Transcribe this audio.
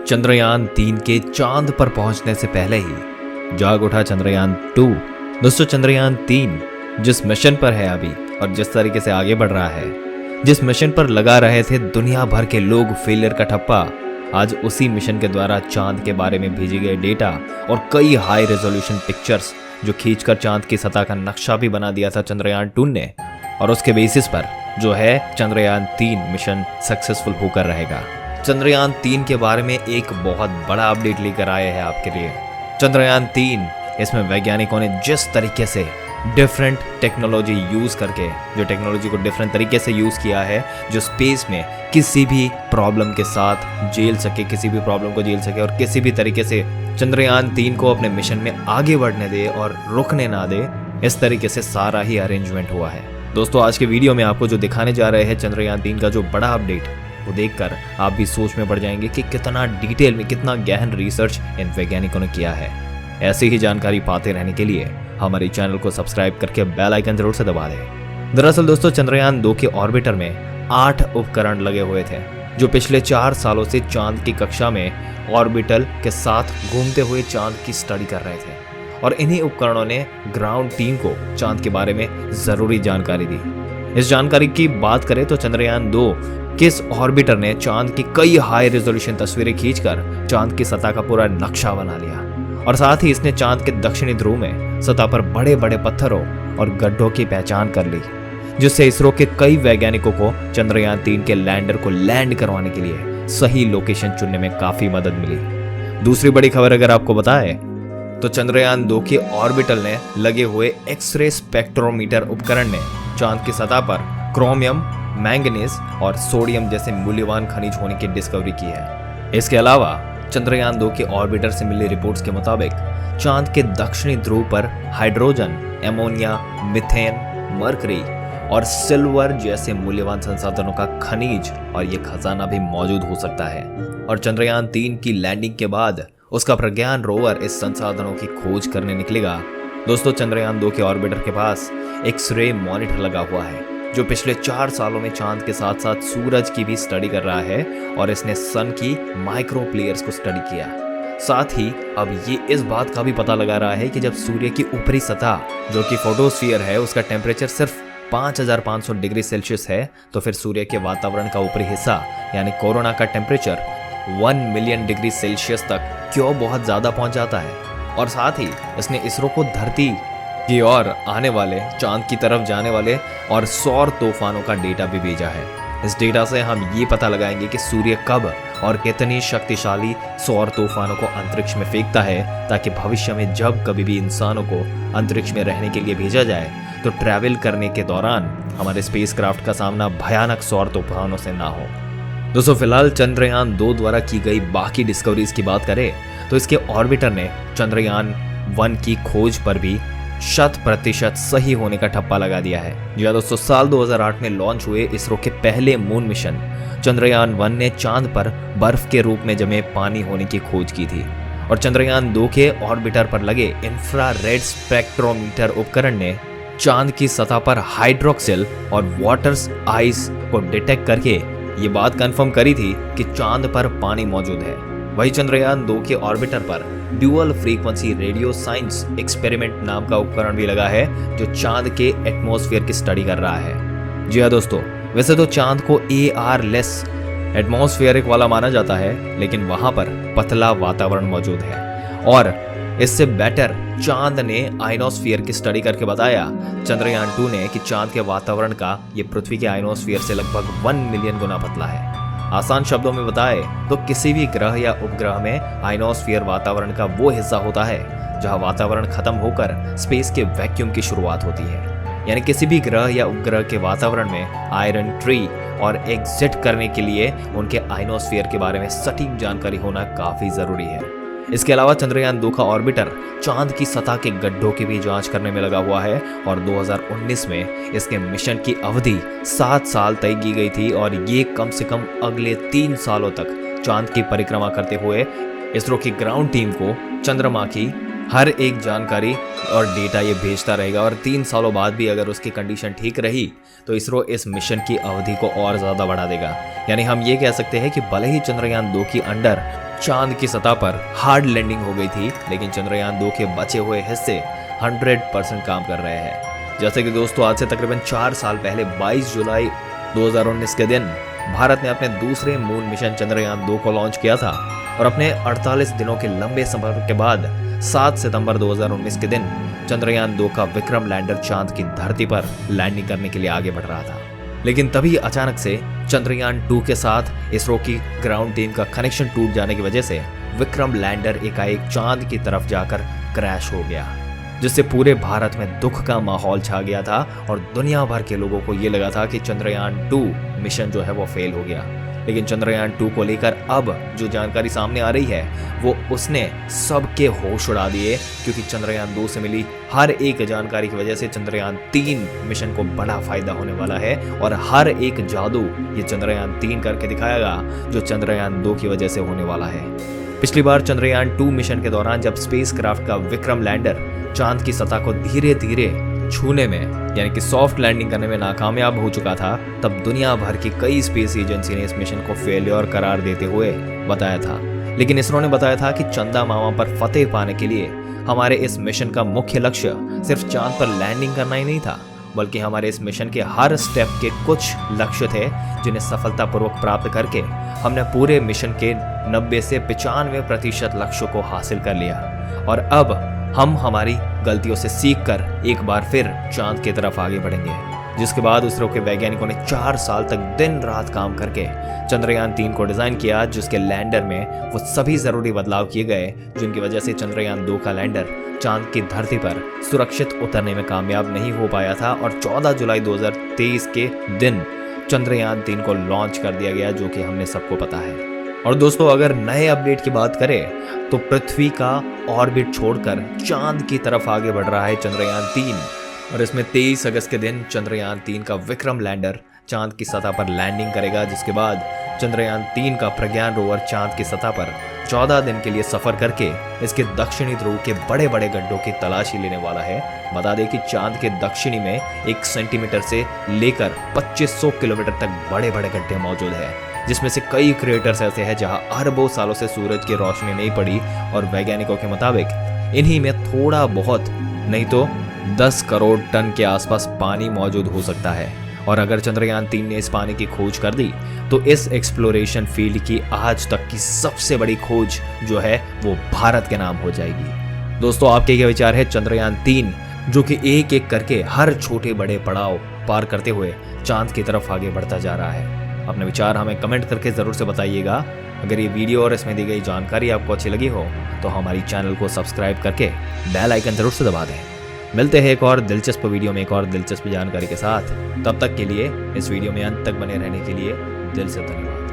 चंद्रयान 3 के चांद पर पहुंचने से पहले ही जाग उठा चंद्रयान 2। दोस्तों, चंद्रयान 3 जिस मिशन पर है अभी और जिस तरीके से आगे बढ़ रहा है, जिस मिशन पर लगा रहे थे दुनिया भर के लोग फेलियर का ठप्पा, आज उसी मिशन के द्वारा चांद के बारे में भेजे गए डेटा और कई हाई रेजोल्यूशन पिक्चर्स जो खींचकर चांद की सतह का नक्शा भी बना दिया था चंद्रयान 2 ने, और उसके बेसिस पर जो है चंद्रयान 3 मिशन सक्सेसफुल होकर रहेगा। चंद्रयान 3 के बारे में एक बहुत बड़ा अपडेट लेकर आए हैं आपके लिए। चंद्रयान 3 इसमें वैज्ञानिकों ने जिस तरीके से डिफरेंट टेक्नोलॉजी यूज करके, जो टेक्नोलॉजी को डिफरेंट तरीके से यूज किया है, जो स्पेस में किसी भी प्रॉब्लम के साथ झेल सके, किसी भी प्रॉब्लम को झेल सके और किसी भी तरीके से चंद्रयान 3 को अपने मिशन में आगे बढ़ने दे और रुकने ना दे, इस तरीके से सारा ही अरेंजमेंट हुआ है। दोस्तों, आज के वीडियो में आपको जो दिखाने जा रहे हैं चंद्रयान 3 का जो बड़ा अपडेट, वो देखकर आप भी सोच में पड़ जाएंगे कि कितना डिटेल में, कितना गहन रिसर्च इन वैज्ञानिकों ने किया है। ऐसी ही जानकारी पाते रहने के लिए हमारे चैनल को सब्सक्राइब करके बेल आइकन जरूर से दबा दें। दरअसल दोस्तों, चंद्रयान 2 के ऑर्बिटर में 8 उपकरण लगे हुए थे जो पिछले 4 सालों से चांद की कक्षा में ऑर्बिटल के साथ घूमते हुए चांद की स्टडी कर रहे थे, और इन्हीं उपकरणों ने ग्राउंड टीम को चांद के बारे में जरूरी जानकारी दी। इस जानकारी की बात करें तो चंद्रयान 2 किस ऑर्बिटर ने चांद की कई हाई रेजोल्यूशन तस्वीरें खींचकर चांद की सतह का पूरा नक्शा बना लिया, और साथ ही इसने चांद के दक्षिणी ध्रुव में सतह पर बड़े बड़े पत्थरों और गड्ढों की पहचान कर ली, जिससे इसरो के कई वैज्ञानिकों को चंद्रयान 3 के लैंडर को लैंड करवाने के लिए सही लोकेशन चुनने में काफी मदद मिली। दूसरी बड़ी खबर अगर आपको बताए तो चंद्रयान 2 के ऑर्बिटल ने लगे हुए एक्सरे स्पेक्ट्रोमीटर उपकरण ने चांद की सतह पर क्रोमियम, मैंगनीज और सोडियम जैसे मूल्यवान खनिज होने की डिस्कवरी की है। इसके अलावा चंद्रयान 2 के ऑर्बिटर से मिली रिपोर्ट्स के मुताबिक चांद के दक्षिणी ध्रुव पर हाइड्रोजन, एमोनिया, मीथेन, मरकरी और सिल्वर जैसे मूल्यवान संसाधनों का खनिज और ये खजाना भी मौजूद हो सकता है। और चंद्रयान 3 की लैंडिंग के बाद उसका प्रज्ञान रोवर इस संसाधनों की खोज करने निकलेगा। दोस्तों, चंद्रयान 2 के ऑर्बिटर के पास एक्सरे मॉनिटर लगा हुआ है जो पिछले 4 सालों में चांद के साथ साथ सूरज की भी स्टडी कर रहा है, और इसने सन की माइक्रो प्लेयर्स को स्टडी किया। साथ ही अब ये इस बात का भी पता लगा रहा है कि जब सूर्य की ऊपरी सतह जो कि फोटोस्फीयर है, उसका टेम्परेचर सिर्फ 5500 डिग्री सेल्सियस है, तो फिर सूर्य के वातावरण का ऊपरी हिस्सा यानी कोरोना का टेम्परेचर 1 मिलियन डिग्री सेल्सियस तक क्यों बहुत ज्यादा पहुंच जाता है। और साथ ही इसने इसरो को धरती की ओर आने वाले, चांद की तरफ जाने वाले और सौर तूफानों का डेटा भी भेजा है। इस डेटा से हम ये पता लगाएंगे कि सूर्य कब और कितनी शक्तिशाली सौर तूफानों को अंतरिक्ष में फेंकता है, ताकि भविष्य में जब कभी भी इंसानों को अंतरिक्ष में रहने के लिए भेजा जाए तो ट्रैवल करने के दौरान हमारे स्पेसक्राफ्ट का सामना भयानक सौर तूफानों से ना हो। दोस्तों, फिलहाल चंद्रयान 2 द्वारा की गई बाकी डिस्कवरीज की बात करें तो इसके ऑर्बिटर ने चंद्रयान 1 की खोज पर भी 100% सही होने का ठप्पा लगा दिया है। जी हाँ दोस्तों, साल 2008 में लॉन्च हुए इसरो के पहले मून मिशन चंद्रयान 1 ने चांद पर बर्फ के रूप में जमे पानी होने की खोज की थी, और चंद्रयान 2 के ऑर्बिटर पर लगे इंफ्रारेड स्पेक्ट्रोमीटर उपकरण ने चांद की सतह पर हाइड्रोक्सिल और वाटर्स आइस को डिटेक्ट करके ये बात कंफर्म करी थी कि चांद पर पानी मौजूद है। वही चंद्रयान 2 के ऑर्बिटर पर dual frequency radio science experiment नाम का उपकरण भी लगा है जो चांद के एटमॉस्फेयर की स्टडी कर रहा है। जी हाँ दोस्तों, वैसे तो चांद को एयरलेस एटमॉस्फेरिक वाला माना जाता है, लेकिन वहां पर पतला वातावरण मौजूद है, और इससे बेटर चांद ने आइनोस्फीयर की स्टडी करके बताया चंद्रयान 2 ने कि चांद के वातावरण का ये पृथ्वी के आइनोस्फीयर से लगभग 1 मिलियन गुना पतला है। आसान शब्दों में बताए तो किसी भी ग्रह या उपग्रह में आइनोस्फीयर वातावरण का वो हिस्सा होता है जहां वातावरण खत्म होकर स्पेस के वैक्यूम की शुरुआत होती है। यानी किसी भी ग्रह या उपग्रह के वातावरण में आयरन ट्री और एग्जिट करने के लिए उनके आइनोस्फीयर के बारे में सटीक जानकारी होना काफी जरूरी है। इसके अलावा चंद्रयान 2 का ऑर्बिटर चांद की सतह के गड्ढों की भी जांच करने में लगा हुआ है, और 2019 में इसके मिशन की अवधि 7 साल तय की गई थी, और ये कम से कम अगले 3 सालों तक चांद की परिक्रमा करते हुए इसरो की ग्राउंड टीम को चंद्रमा की हर एक जानकारी और डेटा ये भेजता रहेगा और 3 सालों बाद भी अगर उसकी कंडीशन ठीक रही तो इसरो इस मिशन की अवधि को और ज़्यादा बढ़ा देगा। यानी हम ये कह सकते हैं कि भले ही चंद्रयान 2 की अंडर चांद की सतह पर हार्ड लैंडिंग हो गई थी, लेकिन चंद्रयान 2 के बचे हुए हिस्से 100% काम कर रहे हैं। जैसे कि दोस्तों, आज से तकरीबन 4 साल पहले 22 जुलाई 2019 के दिन भारत ने अपने दूसरे मून मिशन चंद्रयान 2 को लॉन्च किया था और अपने 48 दिनों के लंबे सफर के बाद 7 सितंबर 2019 के दिन चंद्रयान 2 का विक्रम लैंडर चांद की धरती पर लैंडिंग करने के लिए आगे बढ़ रहा था। लेकिन तभी अचानक से चंद्रयान 2 के साथ इसरो की ग्राउंड टीम का कनेक्शन टूट जाने की वजह से विक्रम लैंडर एकाएक चांद की तरफ जाकर क्रैश हो गया, जिससे पूरे भारत में दुख का माहौल छा गया था और दुनिया भर के लोगों को ये लगा था कि चंद्रयान 2 मिशन जो है वो फेल हो गया। लेकिन चंद्रयान 2 को लेकर अब जो जानकारी सामने आ रही है वो उसने सबके होश उड़ा दिए, क्योंकि चंद्रयान 2 से मिली हर एक जानकारी की वजह से चंद्रयान 3 मिशन को बड़ा फायदा होने वाला है और हर एक जादू ये चंद्रयान 3 करके दिखाएगा जो चंद्रयान 2 की वजह से होने वाला है। पिछली बार चंद्रयान 2 मिशन के दौरान जब स्पेसक्राफ्ट का विक्रम लैंडर चांद की सतह को धीरे धीरे छूने में यानी कि सॉफ्ट लैंडिंग करने में नाकामयाब हो चुका था, तब दुनिया भर की कई स्पेस एजेंसी ने इस मिशन को फेलियर करार देते हुए बताया था। लेकिन इसरो ने बताया था कि चंदा मामा पर फतेह पाने के लिए हमारे इस मिशन का मुख्य लक्ष्य सिर्फ चांद पर लैंडिंग करना ही नहीं था, बल्कि हमारे इस मिशन के हर स्टेप के कुछ लक्ष्य थे जिन्हें सफलतापूर्वक प्राप्त करके हमने पूरे मिशन के 90 से 95% लक्ष्यों को हासिल कर लिया। और अब हम हमारी गलतियों से सीखकर एक बार फिर चांद की तरफ आगे बढ़ेंगे, जिसके बाद इसरो के वैज्ञानिकों ने 4 साल तक दिन रात काम करके चंद्रयान 3 को डिजाइन किया, जिसके लैंडर में वो सभी जरूरी बदलाव किए गए जिनकी वजह से चंद्रयान 2 का लैंडर चांद की धरती पर सुरक्षित उतरने में कामयाब नहीं हो पाया था और 14 जुलाई 2023 के दिन चंद्रयान 3 को लॉन्च कर दिया गया, जो कि हमने सबको पता है। और दोस्तों, अगर नए अपडेट की बात करें तो पृथ्वी का ऑर्बिट छोड़कर चांद की तरफ आगे बढ़ रहा है चंद्रयान 3 और इसमें 23 अगस्त के दिन चंद्रयान 3 का विक्रम लैंडर चांद की सतह पर लैंडिंग करेगा, जिसके बाद चंद्रयान 3 का प्रज्ञान रोवर चांद की सतह पर 14 दिन के लिए सफर करके इसके दक्षिणी ध्रुव के बड़े बड़े गड्ढों की तलाशी लेने वाला है। बता दें कि चांद के दक्षिणी में 1 सेंटीमीटर से लेकर 2500 किलोमीटर तक बड़े बड़े गड्ढे मौजूद है, जिसमें से कई क्रेटर्स ऐसे हैं जहां अरबों सालों से सूरज की रोशनी नहीं पड़ी और वैज्ञानिकों के मुताबिक इन्हीं में थोड़ा बहुत नहीं तो 10 करोड़ टन के आसपास पानी मौजूद हो सकता है। और अगर चंद्रयान 3 ने इस पानी की खोज कर दी तो इस एक्सप्लोरेशन फील्ड की आज तक की सबसे बड़ी खोज जो है वो भारत के नाम हो जाएगी। दोस्तों, आपके क्या विचार है चंद्रयान 3 जो कि एक एक करके हर छोटे बड़े पड़ाव पार करते हुए चांद की तरफ आगे बढ़ता जा रहा है? अपने विचार हमें कमेंट करके ज़रूर से बताइएगा। अगर ये वीडियो और इसमें दी गई जानकारी आपको अच्छी लगी हो तो हमारी चैनल को सब्सक्राइब करके बेल आइकन ज़रूर से दबा दें। मिलते हैं एक और दिलचस्प वीडियो में एक और दिलचस्प जानकारी के साथ। तब तक के लिए इस वीडियो में अंत तक बने रहने के लिए दिल से धन्यवाद।